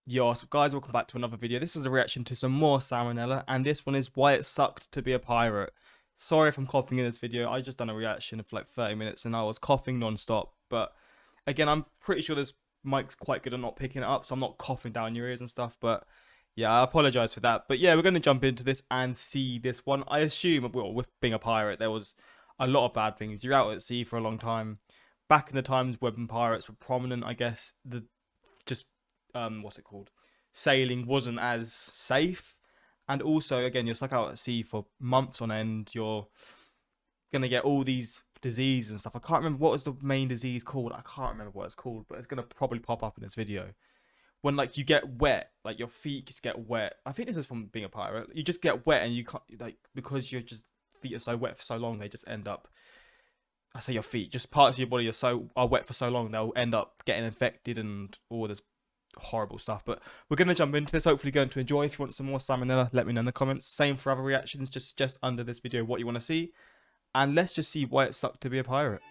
Yo, so guys, welcome back to another video. This is a reaction to some more Salmonella, and this one is why it sucked to be a pirate. Sorry if I'm coughing in this video. I just done a reaction for like 30 minutes and I was coughing non-stop. But again, I'm pretty sure this mic's quite good at not picking it up, so I'm not coughing down your ears and stuff. But yeah, I apologize for that. But yeah, we're going to jump into this and see this one. I assume, well, with being a pirate, there was a lot of bad things. You're out at sea for a long time. Back in the times when pirates were prominent, I guess the just what's it called, sailing wasn't as safe, and also again you're stuck out at sea for months on end. You're gonna get all these diseases and stuff. I can't remember what was the main disease called. I can't remember what it's called, but it's gonna probably pop up in this video. When like you get wet, like your feet just get wet. I think this is from being a pirate. You just get wet and you can't, like, because your just feet are so wet for so long, they just end up, I say your feet, just parts of your body are wet for so long, they'll end up getting infected and all this horrible stuff. But we're going to jump into this, hopefully going to enjoy. If you want some more Salmonella, let me know in the comments. Same for other reactions, just suggest under this video what you want to see, and let's just see why it sucked to be a pirate.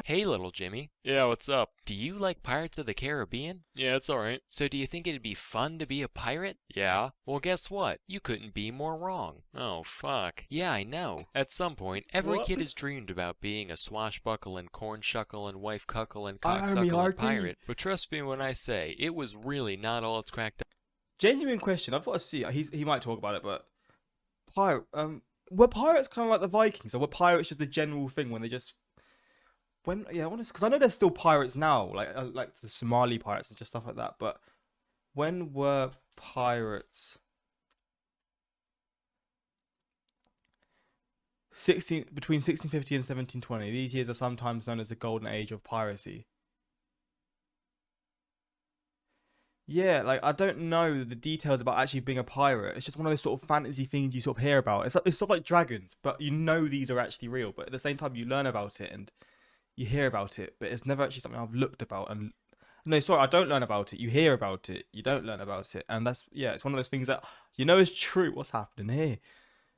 Hey, little Jimmy. Yeah, what's up? Do you like Pirates of the Caribbean? Yeah, it's alright. So do you think it'd be fun to be a pirate? Yeah? Well, guess what? You couldn't be more wrong. Oh, fuck. Yeah, I know. At some point, every kid has dreamed about being a swashbuckling, corn-shuckling, wife-cuckling, cocksuckling pirate. But trust me when I say, it was really not all it's cracked up. Genuine question. I've got to see. He might talk about it, but were pirates kind of like the Vikings, or were pirates just a general thing when they just I want to, because I know there's still pirates now, like the Somali pirates and just stuff like that. But when were pirates? Between 1650 and 1720. These years are sometimes known as the golden age of piracy. Yeah, like I don't know the details about actually being a pirate. It's just one of those sort of fantasy things you sort of hear about. It's sort of like dragons, but you know these are actually real. But at the same time, you learn about it and you hear about it, but it's never actually something I've looked about. And no, sorry, I don't learn about it. You hear about it, you don't learn about it, and that's, yeah, it's one of those things that you know is true. What's happening here?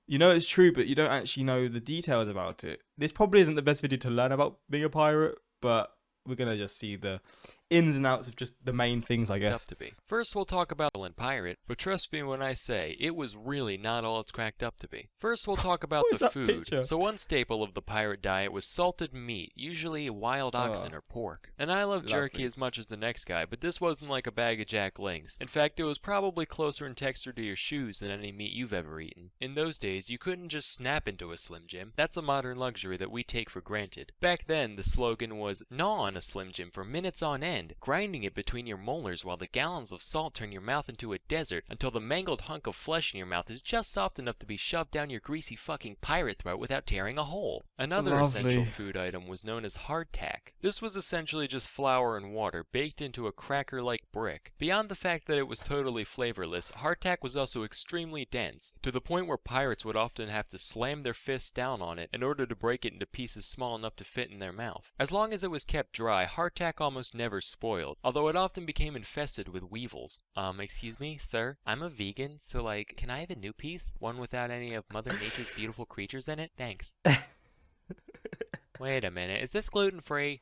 You know it's true, but you don't actually know the details about it. This probably isn't the best video to learn about being a pirate, but we're gonna just see the ins and outs of just the main things, I guess. To be. First, we'll talk about the pirate, but trust me when I say, it was really not all it's cracked up to be. First, we'll talk about the food. Picture? So one staple of the pirate diet was salted meat, usually wild oxen or pork. And I love jerky as much as the next guy, but this wasn't like a bag of Jack Links. In fact, it was probably closer in texture to your shoes than any meat you've ever eaten. In those days, you couldn't just snap into a Slim Jim. That's a modern luxury that we take for granted. Back then, the slogan was, gnaw on a Slim Jim for minutes on end, grinding it between your molars while the gallons of salt turn your mouth into a desert until the mangled hunk of flesh in your mouth is just soft enough to be shoved down your greasy fucking pirate throat without tearing a hole. Another essential food item was known as hardtack. This was essentially just flour and water baked into a cracker-like brick. Beyond the fact that it was totally flavorless, hardtack was also extremely dense, to the point where pirates would often have to slam their fists down on it in order to break it into pieces small enough to fit in their mouth. As long as it was kept dry, hardtack almost never spoiled, although it often became infested with weevils. Excuse me, sir? I'm a vegan, so like, can I have a new piece? One without any of Mother Nature's beautiful creatures in it? Thanks. Wait a minute, is this gluten-free?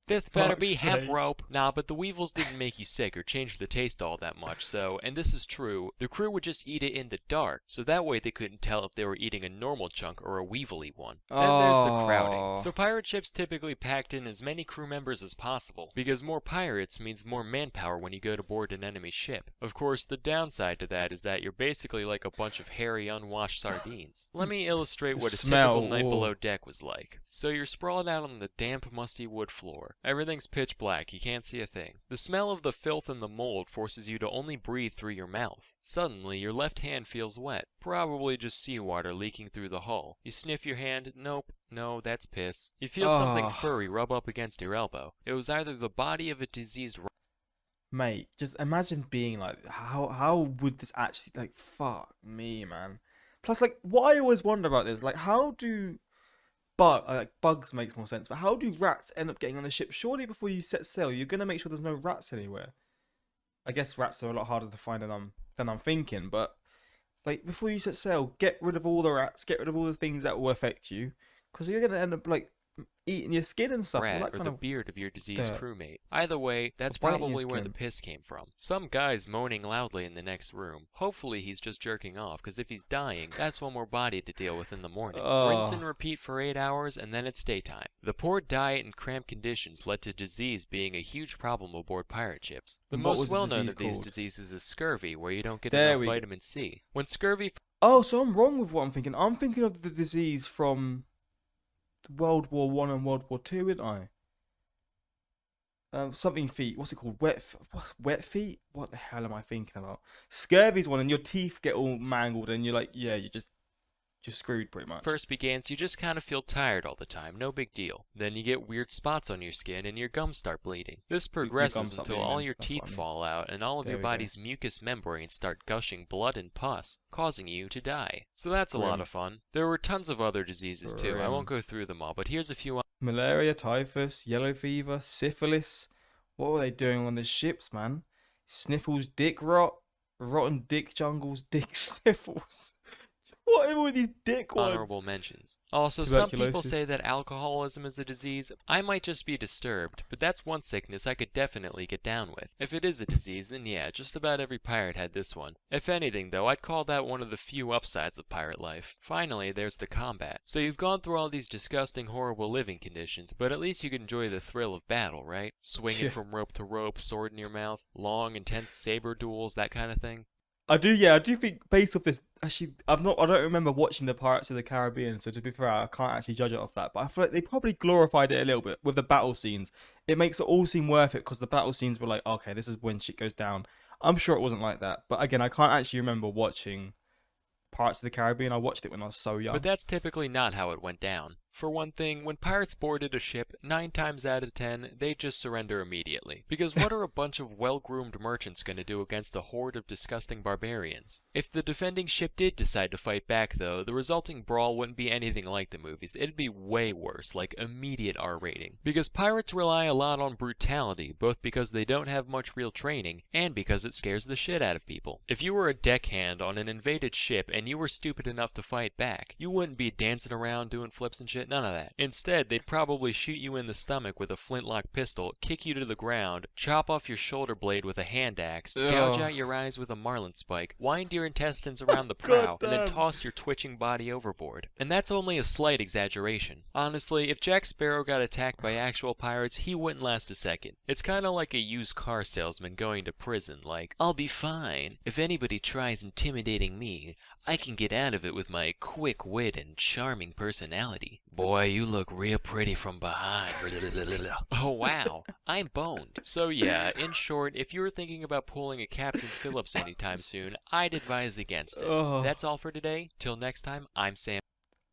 This better be hemp rope. Nah, but the weevils didn't make you sick or change the taste all that much, so, and this is true, the crew would just eat it in the dark, so that way they couldn't tell if they were eating a normal chunk or a weevily one. Then there's the crowding. So pirate ships typically packed in as many crew members as possible, because more pirates means more manpower when you go to board an enemy ship. Of course, the downside to that is that you're basically like a bunch of hairy, unwashed sardines. Let me illustrate what a typical night below deck was like. So you're sprawled out on the damp, musty wood floor. Everything's pitch black, you can't see a thing. The smell of the filth and the mold forces you to only breathe through your mouth. Suddenly, your left hand feels wet, probably just seawater leaking through the hull. You sniff your hand, nope, no, that's piss. You feel something furry rub up against your elbow. It was either the body of a diseased Mate, just imagine being like, how would this actually, like, fuck me, man. Plus, like, what I always wonder about this, like, how do bugs makes more sense, but how do rats end up getting on the ship? Surely before you set sail, you're gonna make sure there's no rats anywhere. I guess rats are a lot harder to find than I'm thinking, but like before you set sail, get rid of all the rats, get rid of all the things that will affect you. because you're gonna end up like eating your skin and stuff. All Rat that or kind the of beard of your diseased dirt. crewmate. Either way, that's Or biting your probably where the skin. piss came from. Some guy's moaning loudly in the next room. Hopefully he's just jerking off, because if he's dying, that's one more body to deal with in the morning. Rinse and Oh, repeat for 8 hours, and then it's daytime. The poor diet and cramped conditions led to disease being a huge problem aboard pirate ships. The and what most was the well-known disease of these called? diseases is scurvy, where you don't get There enough we go. vitamin C. When scurvy Oh, so I'm wrong with what I'm thinking. I'm thinking of the disease from World War One and World War Two, isn't I? Something feet. What's it called? Wet feet? What the hell am I thinking about? Scurvy's one, and your teeth get all mangled, and you're like, yeah, you're screwed pretty much. first begins, you just kind of feel tired all the time, no big deal. Then you get weird spots on your skin and your gums start bleeding. This Your gums progresses start until bleeding all then, your that's teeth what I mean. fall out and all of There your we go. body's mucous membranes start gushing blood and pus, causing you to die. So that's a lot Grim. of fun. There were tons of other diseases too, I won't Grim. go through them all, but here's a few. Malaria, typhus, yellow fever, syphilis. What were they doing on the ships, man? Sniffles, dick rot, rotten dick jungles, dick sniffles. What are all these dick ones? Honorable mentions. Also, some people say Tuberculosis. that alcoholism is a disease. I might just be disturbed, but that's one sickness I could definitely get down with. If it is a disease, then yeah, just about every pirate had this one. If anything, though, I'd call that one of the few upsides of pirate life. Finally, there's the combat. So you've gone through all these disgusting, horrible living conditions, but at least you can enjoy the thrill of battle, right? Swinging Yeah. from rope to rope, sword in your mouth, long, intense saber duels, that kind of thing. I do think based off this, actually, I don't remember watching the Pirates of the Caribbean, so to be fair, I can't actually judge it off that. But I feel like they probably glorified it a little bit with the battle scenes. It makes it all seem worth it because the battle scenes were like, okay, this is when shit goes down. I'm sure it wasn't like that, but again, I can't actually remember watching Pirates of the Caribbean. I watched it when I was so young. But that's typically not how it went down. For one thing, when pirates boarded a ship, 9 times out of 10, they'd just surrender immediately. Because what are a bunch of well-groomed merchants going to do against a horde of disgusting barbarians? If the defending ship did decide to fight back, though, the resulting brawl wouldn't be anything like the movies. It'd be way worse, like immediate R rating. Because pirates rely a lot on brutality, both because they don't have much real training, and because it scares the shit out of people. If you were a deckhand on an invaded ship and you were stupid enough to fight back, you wouldn't be dancing around doing flips and shit. None of that. Instead, they'd probably shoot you in the stomach with a flintlock pistol, kick you to the ground, chop off your shoulder blade with a hand axe, gouge Ugh. out your eyes with a marlin spike, wind your intestines around the prow, and then Goddamn. toss your twitching body overboard. And that's only a slight exaggeration. Honestly, if Jack Sparrow got attacked by actual pirates, he wouldn't last a second. It's kinda like a used car salesman going to prison, like, I'll be fine. If anybody tries intimidating me, I can get out of it with my quick wit and charming personality. Boy, you look real pretty from behind. Oh wow, I'm boned. So yeah, in short, if you're thinking about pulling a Captain Phillips anytime soon, I'd advise against it. Ugh. That's all for today. Till next time, I'm Sam.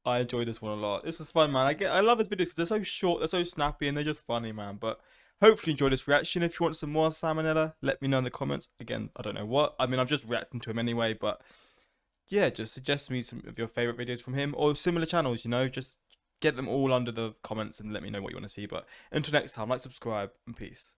I enjoyed this one a lot. This is fun, man. I love his videos because they're so short, they're so snappy, and they're just funny, man. But hopefully you enjoy this reaction. If you want some more Salmonella, let me know in the comments. Again, I don't know what. I mean, I'm just reacting to him anyway, but yeah, just suggest me some of your favorite videos from him or similar channels, you know, just get them all under the comments and let me know what you want to see. But until next time, like, subscribe, and peace.